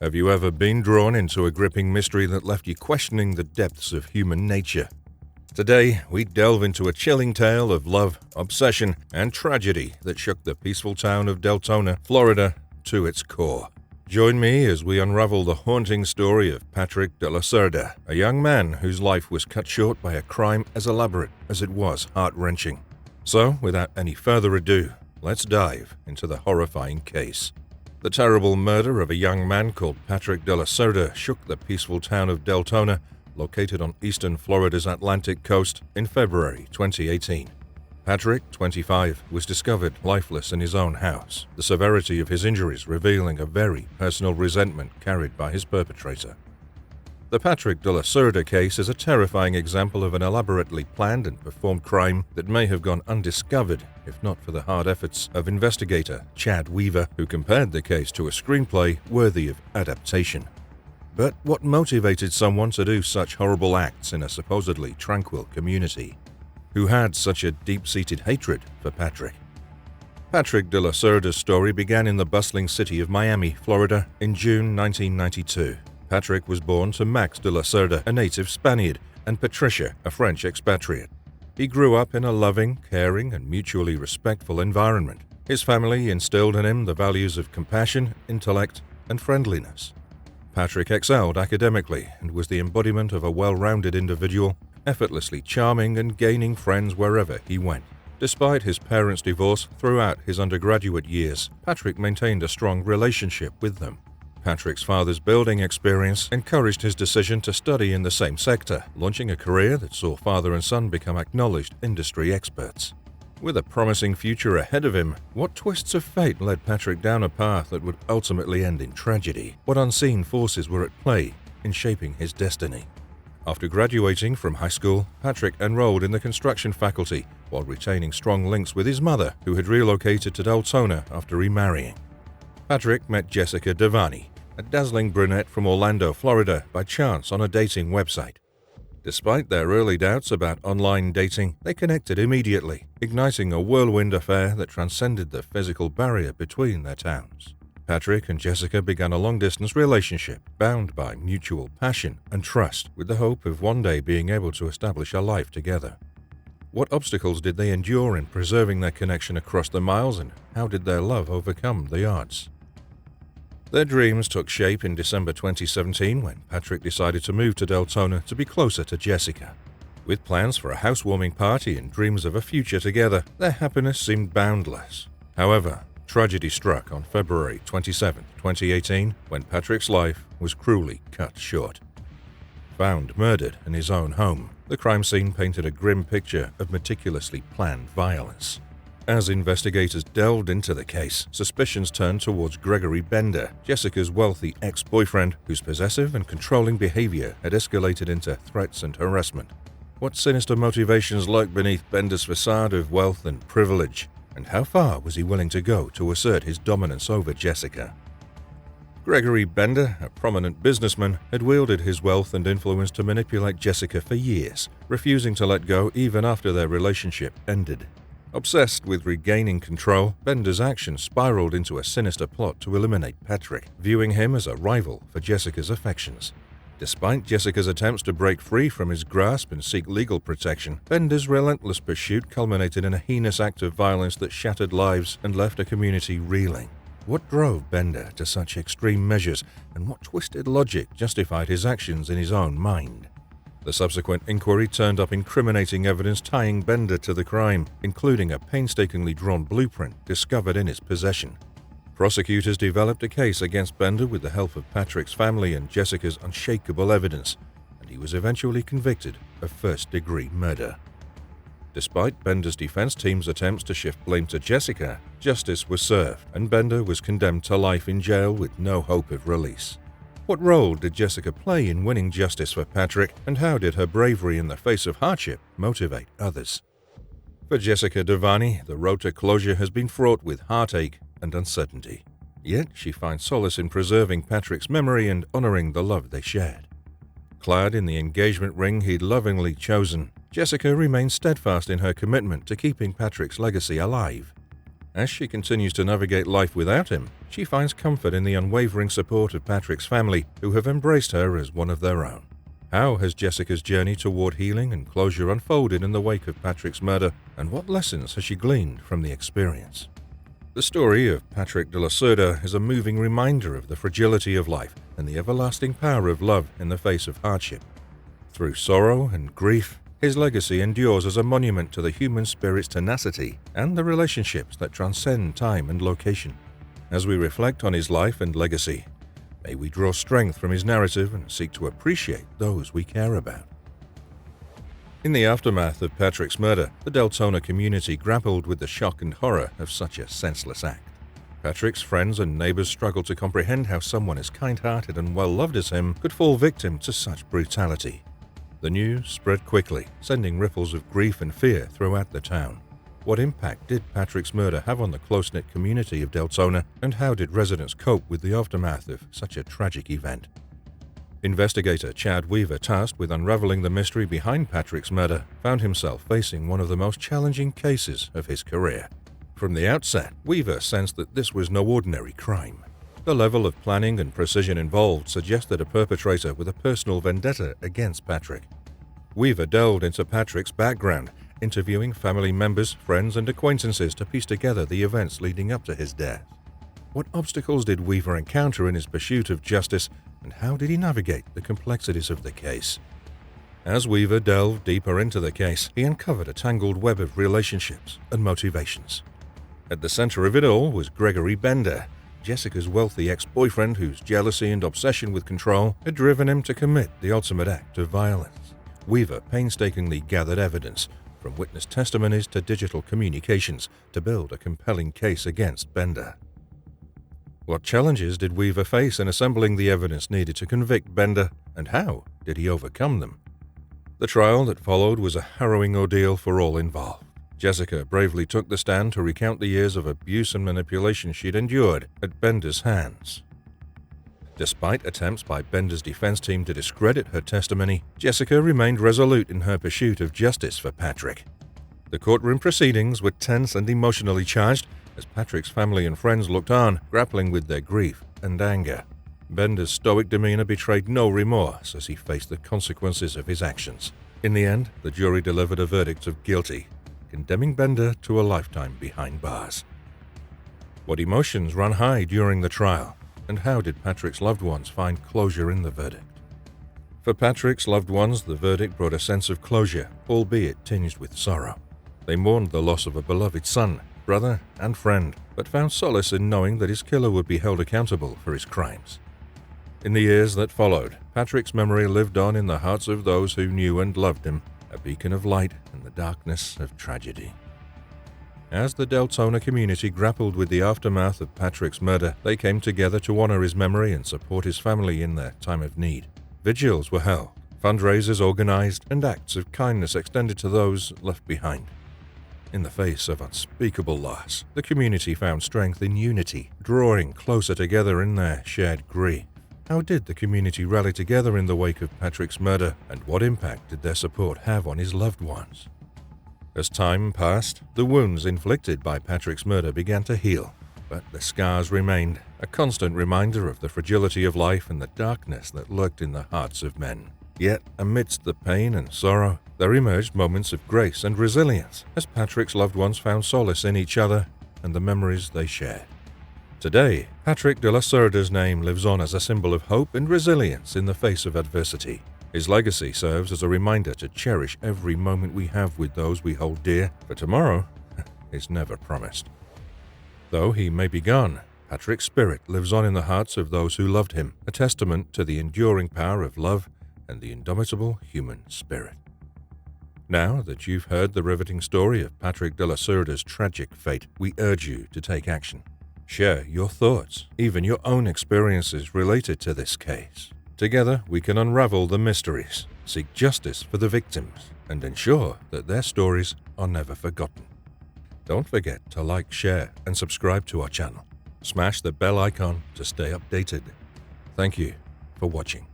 Have you ever been drawn into a gripping mystery that left you questioning the depths of human nature? Today, we delve into a chilling tale of love, obsession, and tragedy that shook the peaceful town of Deltona, Florida, to its core. Join me as we unravel the haunting story of Patrick De La Cerda, a young man whose life was cut short by a crime as elaborate as it was heart-wrenching. So, without any further ado, let's dive into the horrifying case. The terrible murder of a young man called Patrick De La Cerda shook the peaceful town of Deltona, located on eastern Florida's Atlantic coast, in February 2018. Patrick, 25, was discovered lifeless in his own house, the severity of his injuries revealing a very personal resentment carried by his perpetrator. The Patrick De La Cerda case is a terrifying example of an elaborately planned and performed crime that may have gone undiscovered if not for the hard efforts of investigator Chad Weaver, who compared the case to a screenplay worthy of adaptation. But what motivated someone to do such horrible acts in a supposedly tranquil community? Who had such a deep-seated hatred for Patrick? Patrick De La Cerda's story began in the bustling city of Miami, Florida, in June 1992. Patrick was born to Max De La Cerda, a native Spaniard, and Patricia, a French expatriate. He grew up in a loving, caring, and mutually respectful environment. His family instilled in him the values of compassion, intellect, and friendliness. Patrick excelled academically and was the embodiment of a well-rounded individual, effortlessly charming and gaining friends wherever he went. Despite his parents' divorce throughout his undergraduate years, Patrick maintained a strong relationship with them. Patrick's father's building experience encouraged his decision to study in the same sector, launching a career that saw father and son become acknowledged industry experts. With a promising future ahead of him, what twists of fate led Patrick down a path that would ultimately end in tragedy? What unseen forces were at play in shaping his destiny? After graduating from high school, Patrick enrolled in the construction faculty while retaining strong links with his mother, who had relocated to Deltona after remarrying. Patrick met Jessica Devani, a dazzling brunette from Orlando, Florida, by chance on a dating website. Despite their early doubts about online dating, they connected immediately, igniting a whirlwind affair that transcended the physical barrier between their towns. Patrick and Jessica began a long-distance relationship, bound by mutual passion and trust, with the hope of one day being able to establish a life together. What obstacles did they endure in preserving their connection across the miles, and how did their love overcome the odds? Their dreams took shape in December 2017 when Patrick decided to move to Deltona to be closer to Jessica. With plans for a housewarming party and dreams of a future together, their happiness seemed boundless. However, tragedy struck on February 27, 2018, when Patrick's life was cruelly cut short. Found murdered in his own home, the crime scene painted a grim picture of meticulously planned violence. As investigators delved into the case, suspicions turned towards Gregory Bender, Jessica's wealthy ex-boyfriend, whose possessive and controlling behavior had escalated into threats and harassment. What sinister motivations lurked beneath Bender's facade of wealth and privilege, and how far was he willing to go to assert his dominance over Jessica? Gregory Bender, a prominent businessman, had wielded his wealth and influence to manipulate Jessica for years, refusing to let go even after their relationship ended. Obsessed with regaining control, Bender's actions spiraled into a sinister plot to eliminate Patrick, viewing him as a rival for Jessica's affections. Despite Jessica's attempts to break free from his grasp and seek legal protection, Bender's relentless pursuit culminated in a heinous act of violence that shattered lives and left a community reeling. What drove Bender to such extreme measures, and what twisted logic justified his actions in his own mind? The subsequent inquiry turned up incriminating evidence tying Bender to the crime, including a painstakingly drawn blueprint discovered in his possession. Prosecutors developed a case against Bender with the help of Patrick's family and Jessica's unshakable evidence, and he was eventually convicted of first-degree murder. Despite Bender's defense team's attempts to shift blame to Jessica, justice was served, and Bender was condemned to life in jail with no hope of release. What role did Jessica play in winning justice for Patrick, and how did her bravery in the face of hardship motivate others? For Jessica Devani, the road to closure has been fraught with heartache and uncertainty. Yet she finds solace in preserving Patrick's memory and honoring the love they shared. Clad in the engagement ring he'd lovingly chosen, Jessica remains steadfast in her commitment to keeping Patrick's legacy alive. As she continues to navigate life without him, she finds comfort in the unwavering support of Patrick's family, who have embraced her as one of their own. How has Jessica's journey toward healing and closure unfolded in the wake of Patrick's murder, and what lessons has she gleaned from the experience? The story of Patrick De La Cerda is a moving reminder of the fragility of life and the everlasting power of love in the face of hardship. Through sorrow and grief, his legacy endures as a monument to the human spirit's tenacity and the relationships that transcend time and location. As we reflect on his life and legacy, may we draw strength from his narrative and seek to appreciate those we care about. In the aftermath of Patrick's murder, the Deltona community grappled with the shock and horror of such a senseless act. Patrick's friends and neighbors struggled to comprehend how someone as kind-hearted and well-loved as him could fall victim to such brutality. The news spread quickly, sending ripples of grief and fear throughout the town. What impact did Patrick's murder have on the close-knit community of Deltona, and how did residents cope with the aftermath of such a tragic event? Investigator Chad Weaver, tasked with unraveling the mystery behind Patrick's murder, found himself facing one of the most challenging cases of his career. From the outset, Weaver sensed that this was no ordinary crime. The level of planning and precision involved suggested a perpetrator with a personal vendetta against Patrick. Weaver delved into Patrick's background, interviewing family members, friends, and acquaintances to piece together the events leading up to his death. What obstacles did Weaver encounter in his pursuit of justice, and how did he navigate the complexities of the case? As Weaver delved deeper into the case, he uncovered a tangled web of relationships and motivations. At the center of it all was Gregory Bender, Jessica's wealthy ex-boyfriend whose jealousy and obsession with control had driven him to commit the ultimate act of violence. Weaver painstakingly gathered evidence, from witness testimonies to digital communications, to build a compelling case against Bender. What challenges did Weaver face in assembling the evidence needed to convict Bender, and how did he overcome them? The trial that followed was a harrowing ordeal for all involved. Jessica bravely took the stand to recount the years of abuse and manipulation she'd endured at Bender's hands. Despite attempts by Bender's defense team to discredit her testimony, Jessica remained resolute in her pursuit of justice for Patrick. The courtroom proceedings were tense and emotionally charged as Patrick's family and friends looked on, grappling with their grief and anger. Bender's stoic demeanor betrayed no remorse as he faced the consequences of his actions. In the end, the jury delivered a verdict of guilty, condemning Bender to a lifetime behind bars. What emotions ran high during the trial, and how did Patrick's loved ones find closure in the verdict? For Patrick's loved ones, the verdict brought a sense of closure, albeit tinged with sorrow. They mourned the loss of a beloved son, brother, and friend, but found solace in knowing that his killer would be held accountable for his crimes. In the years that followed, Patrick's memory lived on in the hearts of those who knew and loved him, a beacon of light in the darkness of tragedy. As the Deltona community grappled with the aftermath of Patrick's murder, they came together to honor his memory and support his family in their time of need. Vigils were held, fundraisers organized, and acts of kindness extended to those left behind. In the face of unspeakable loss, the community found strength in unity, drawing closer together in their shared grief. How did the community rally together in the wake of Patrick's murder, and what impact did their support have on his loved ones? As time passed, the wounds inflicted by Patrick's murder began to heal, but the scars remained, a constant reminder of the fragility of life and the darkness that lurked in the hearts of men. Yet, amidst the pain and sorrow, there emerged moments of grace and resilience as Patrick's loved ones found solace in each other and the memories they shared. Today, Patrick De La Cerda's name lives on as a symbol of hope and resilience in the face of adversity. His legacy serves as a reminder to cherish every moment we have with those we hold dear, for tomorrow is never promised. Though he may be gone, Patrick's spirit lives on in the hearts of those who loved him, a testament to the enduring power of love and the indomitable human spirit. Now that you've heard the riveting story of Patrick De La Cerda's tragic fate, we urge you to take action. Share your thoughts, even your own experiences related to this case. Together, we can unravel the mysteries, seek justice for the victims, and ensure that their stories are never forgotten. Don't forget to like, share, and subscribe to our channel. Smash the bell icon to stay updated. Thank you for watching.